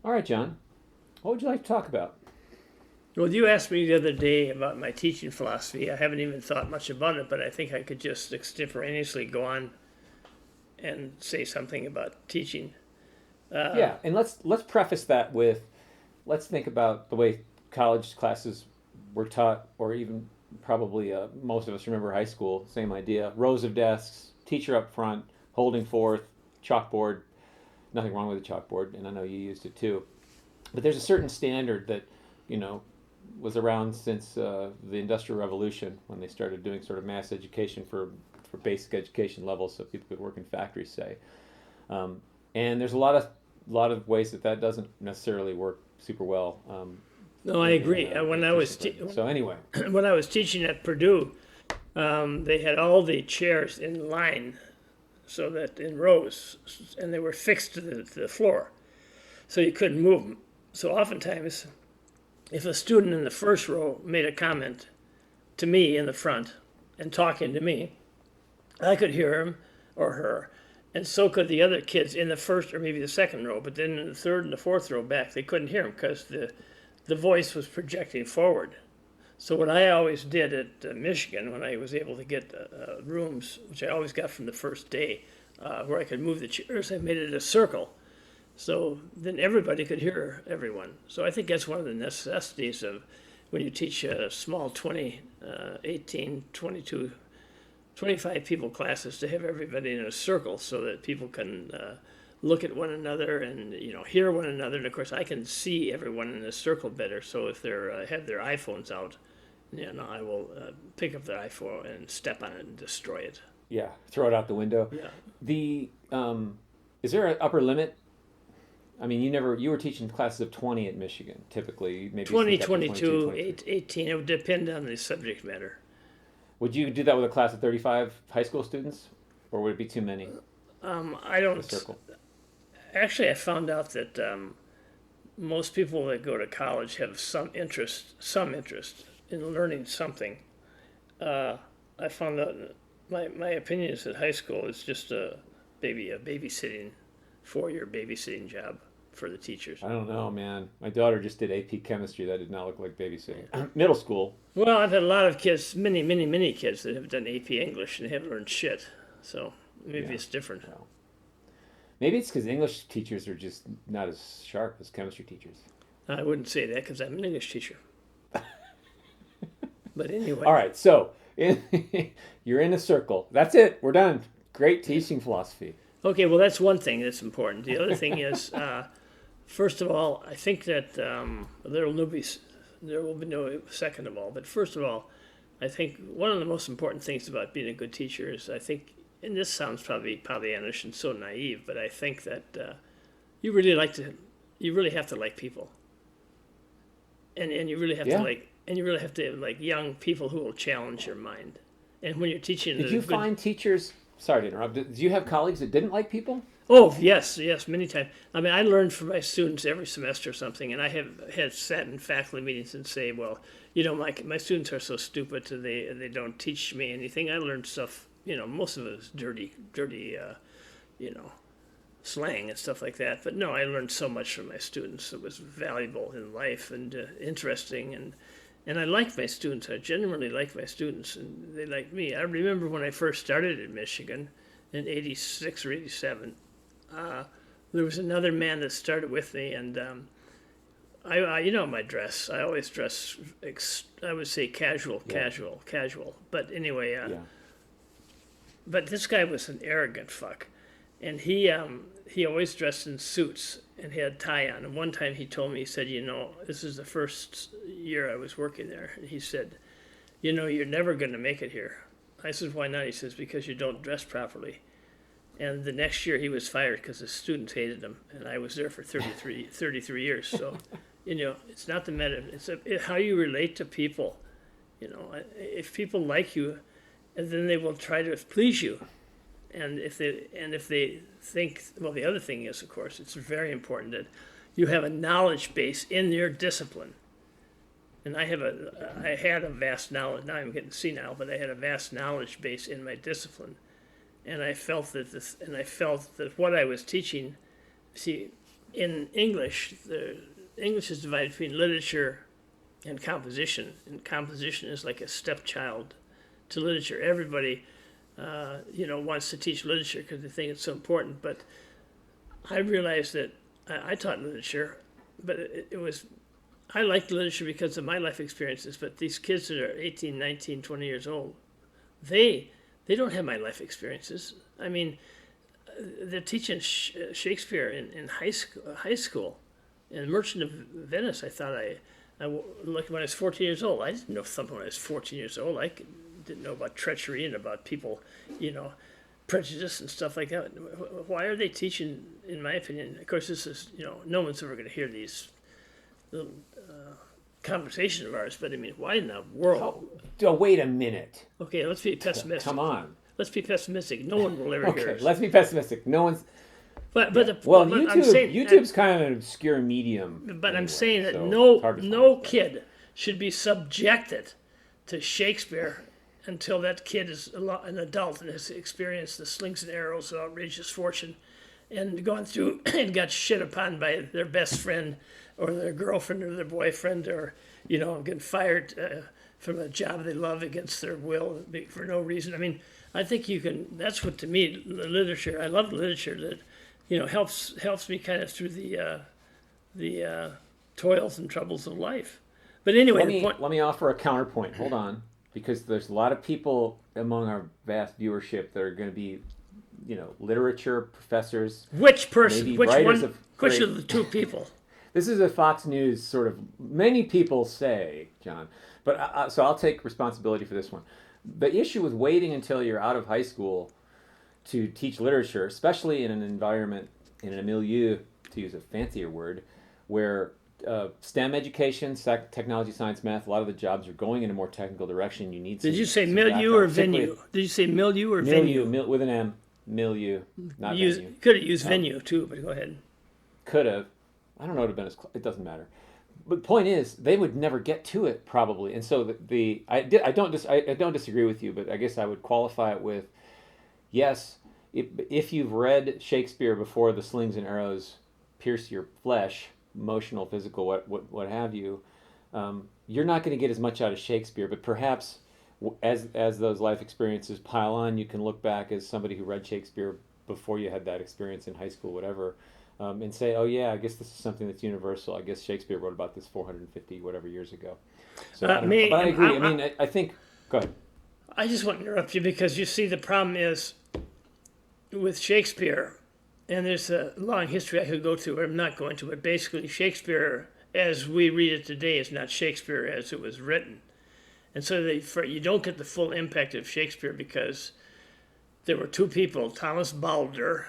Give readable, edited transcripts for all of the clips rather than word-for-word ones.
All right, John. What would you like to talk about? Well, you asked me the other day about my teaching philosophy. I haven't even thought much about it, but I think I could just extemporaneously go on and say something about teaching. Yeah, and let's preface that with let's think about the way college classes were taught, or even probably most of us remember high school. Same idea: rows of desks, teacher up front, holding forth, chalkboard. Nothing wrong with the chalkboard, and I know you used it too. But there's a certain standard that you know was around since the Industrial Revolution when they started doing sort of mass education for basic education levels, so people could work in factories, say. And there's a lot of ways that doesn't necessarily work super well No, I agree. When in I was teaching. So anyway, when I was teaching at Purdue, they had all the chairs in line, so that in rows, and they were fixed to the floor, so you couldn't move them. So oftentimes, if a student in the first row made a comment to me in the front and talking to me, I could hear him or her, and so could the other kids in the first or maybe the second row. But then in the third and the fourth row back, they couldn't hear him because the voice was projecting forward. So what I always did at Michigan, when I was able to get rooms, which I always got from the first day, where I could move the chairs, I made it a circle. So then everybody could hear everyone. So I think that's one of the necessities of when you teach a small 20, 18, 22, 25 people classes, to have everybody in a circle so that people can look at one another and hear one another. And of course, I can see everyone in a circle better. So if they have their iPhones out, I will pick up their iPhone and step on it and destroy it. yeah, throw it out the window. Yeah. The is there an upper limit? I mean, you were teaching classes of 20 at Michigan, typically. Maybe 20, sneak up to 22, 23. 18, it would depend on the subject matter. Would you do that with a class of 35 high school students, or would it be too many? I A don't. circle. Actually, I found out that most people that go to college have some interest in learning something. I found out my opinion is that high school is just a babysitting 4-year babysitting job for the teachers. I don't know, man. My daughter just did AP chemistry. That did not look like babysitting. Middle school. Well, I've had a lot of kids, many kids that have done AP English and haven't learned shit. So maybe Yeah. it's different. Well, maybe it's because English teachers are just not as sharp as chemistry teachers. I wouldn't say that because I'm an English teacher. But anyway. All right, so you're in a circle. That's it. We're done. Great teaching philosophy. Okay, well, that's one thing that's important. The other thing is, first of all, I think that there will be no second of all. But first of all, I think one of the most important things about being a good teacher is, I think, and this sounds probably Pollyannish and so naive, but I think that you really have to like people, and you really have Yeah. you really have to have like young people who will challenge your mind. And when you're teaching, Did you find teachers? Sorry to interrupt. Did you have colleagues that didn't like people? Oh, yes, many times. I mean, I learned from my students every semester or something, and I have had sat in faculty meetings and say, well, my students are so stupid, they don't teach me anything. I learned stuff, most of it was dirty, slang and stuff like that. But no, I learned so much from my students. It was valuable in life and interesting, and I like my students. I genuinely like my students, and they like me. I remember when I first started at Michigan in '86 or '87. There was another man that started with me, and my dress. I always dress, I would say casual. But anyway, Yeah. but this guy was an arrogant fuck, and he always dressed in suits and had a tie on. And one time he told me, he said, this is the first year I was working there, and he said, you're never going to make it here. I said, why not? He says, because you don't dress properly. And the next year he was fired because the students hated him, and I was there for 33 years. So, it's not the matter. It's how you relate to people. If people like you, and then they will try to please you. And if they think, well, the other thing is, of course, it's very important that you have a knowledge base in your discipline. And I had a vast knowledge. Now I'm getting senile, but I had a vast knowledge base in my discipline. And I felt that what I was teaching, see, in English, the English is divided between literature and composition, and composition is like a stepchild to literature. Everybody, wants to teach literature because they think it's so important. But I realized that I taught literature, but it was I liked literature because of my life experiences. But these kids that are 18, 19, 20 years old, they don't have my life experiences. I mean, they're teaching Shakespeare in high school. In Merchant of Venice, I thought like when I was 14 years old, I didn't know something when I was 14 years old. Didn't know about treachery and about people, prejudice and stuff like that. Why are they teaching, in my opinion, of course, this is, no one's ever going to hear these little conversations of ours, but I mean, why in the world? Oh, wait a minute. Okay, let's be pessimistic. Come on. Let's be pessimistic. No one will ever hear us. Let's be pessimistic. No one's... YouTube's kind of an obscure medium. But anyway, I'm saying that so no kid should be subjected to Shakespeare until that kid is an adult and has experienced the slings and arrows of outrageous fortune and gone through and got shit upon by their best friend or their girlfriend or their boyfriend or, getting fired from a job they love against their will for no reason. I mean, I think you can, that's what to me, literature, I love literature that, helps me kind of through the toils and troubles of life. But anyway, let me offer a counterpoint. Hold on, because there's a lot of people among our vast viewership that are going to be, literature professors. Which person? Which one? Which of the two people? This is a Fox News sort of. Many people say, John, but so I'll take responsibility for this one. The issue with waiting until you're out of high school to teach literature, especially in an environment, in a milieu, to use a fancier word, where STEM education, technology, science, math, a lot of the jobs are going in a more technical direction. You need. Did you say milieu or venue? Did you say milieu or venue? With an M. Milieu, not venue. Could have used venue too, but go ahead. Could have. I don't know. It would have been as. It doesn't matter. But the point is, they would never get to it probably, and so I don't disagree with you, but I guess I would qualify it with, yes, if you've read Shakespeare before the slings and arrows pierce your flesh, emotional, physical, what have you, you're not going to get as much out of Shakespeare. But perhaps as those life experiences pile on, you can look back as somebody who read Shakespeare before you had that experience in high school, whatever. And say, oh yeah, I guess this is something that's universal. I guess Shakespeare wrote about this 450 whatever years ago. So but I agree. I think. Go ahead. I just want to interrupt you because you see the problem is with Shakespeare, and there's a long history I could go to, but I'm not going to. But basically, Shakespeare, as we read it today, is not Shakespeare as it was written, and so you don't get the full impact of Shakespeare because there were two people, Thomas Balder.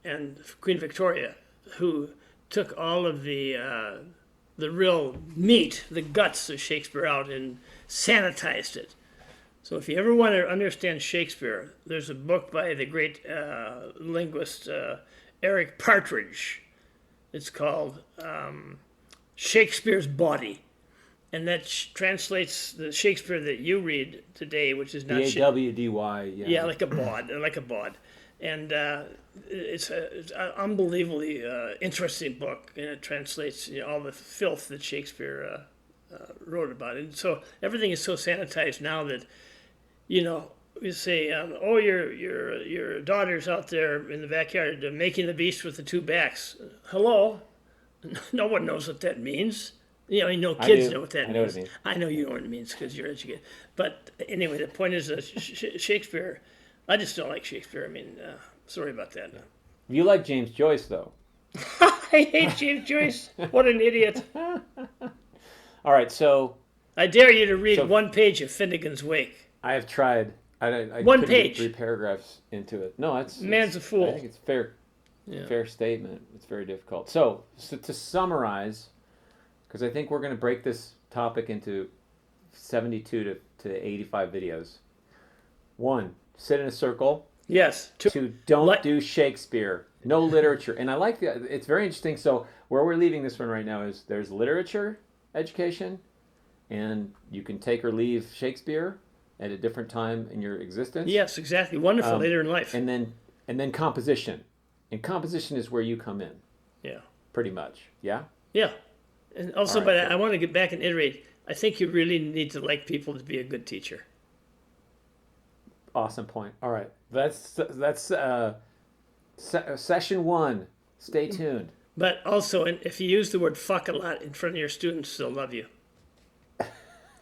And Queen Victoria, who took all of the real meat, the guts of Shakespeare out and sanitized it. So if you ever want to understand Shakespeare, there's a book by the great linguist Eric Partridge. It's called Shakespeare's Body. And that translates the Shakespeare that you read today, which is not B-A-W-D-Y. Yeah, like a bod. And it's an unbelievably interesting book, and it translates all the filth that Shakespeare wrote about. And so everything is so sanitized now that, you say, oh, your daughter's out there in the backyard making the beast with the two backs. Hello? No one knows what that means. Kids know what that means. I know what it means. I know you know what it means because you're educated. But anyway, the point is that Shakespeare... I just don't like Shakespeare. I mean, sorry about that. You like James Joyce, though. I hate James Joyce. What an idiot. All right, so... I dare you to read one page of Finnegan's Wake. I have tried. I one page. Get 3 paragraphs into it. No, Man's a fool. I think it's fair statement. It's very difficult. So to summarize, because I think we're going to break this topic into 72 to 85 videos. 1, sit in a circle. Yes. 2, don't do Shakespeare. No literature. And I like that. It's very interesting. So where we're leaving this one right now is there's literature education, and you can take or leave Shakespeare at a different time in your existence. Yes, exactly. Wonderful later in life. And then composition. And composition is where you come in. Yeah. pretty much. Yeah. Yeah. And also, All right, but I want to get back and iterate. I think you really need to like people to be a good teacher. Awesome point. All right, that's session one. Stay tuned. But also, and if you use the word fuck a lot in front of your students, they'll love you.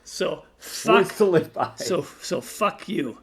So Words fuck. to live by. So fuck you.